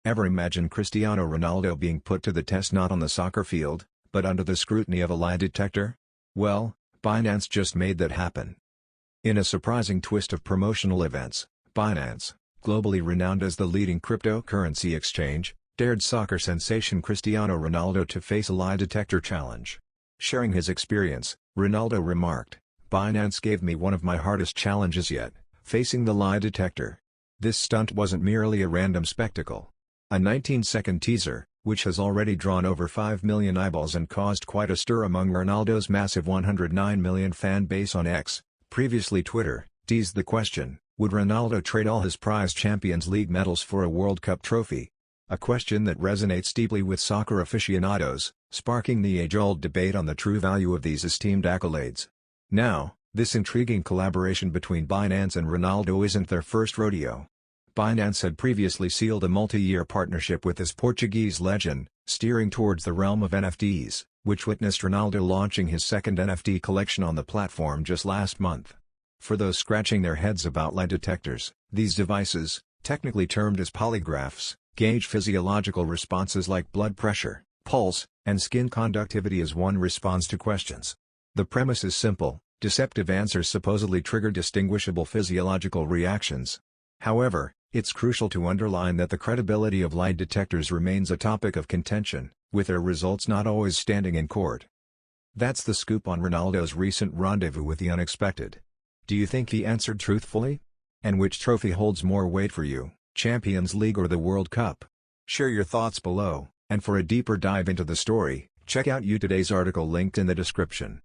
Ever imagine Cristiano Ronaldo being put to the test not on the soccer field, but under the scrutiny of a lie detector? Well, Binance just made that happen. In a surprising twist of promotional events, Binance, globally renowned as the leading cryptocurrency exchange, dared soccer sensation Cristiano Ronaldo to face a lie detector challenge. Sharing his experience, Ronaldo remarked, "Binance gave me one of my hardest challenges yet, facing the lie detector. This stunt wasn't merely a random spectacle. A 19-second teaser, which has already drawn over 5 million eyeballs and caused quite a stir among Ronaldo's massive 109 million fan base on X, previously Twitter, teased the question, would Ronaldo trade all his prized Champions League medals for a World Cup trophy? A question that resonates deeply with soccer aficionados, sparking the age-old debate on the true value of these esteemed accolades. Now, this intriguing collaboration between Binance and Ronaldo isn't their first rodeo. Binance had previously sealed a multi-year partnership with this Portuguese legend, steering towards the realm of NFTs, which witnessed Ronaldo launching his second NFT collection on the platform just last month. For those scratching their heads about lie detectors, these devices, technically termed as polygraphs, gauge physiological responses like blood pressure, pulse, and skin conductivity as one responds to questions. The premise is simple: deceptive answers supposedly trigger distinguishable physiological reactions. However, it's crucial to underline that the credibility of lie detectors remains a topic of contention, with their results not always standing in court. That's the scoop on Ronaldo's recent rendezvous with the unexpected. Do you think he answered truthfully? And which trophy holds more weight for you, Champions League or the World Cup? Share your thoughts below, and for a deeper dive into the story, check out today's article linked in the description.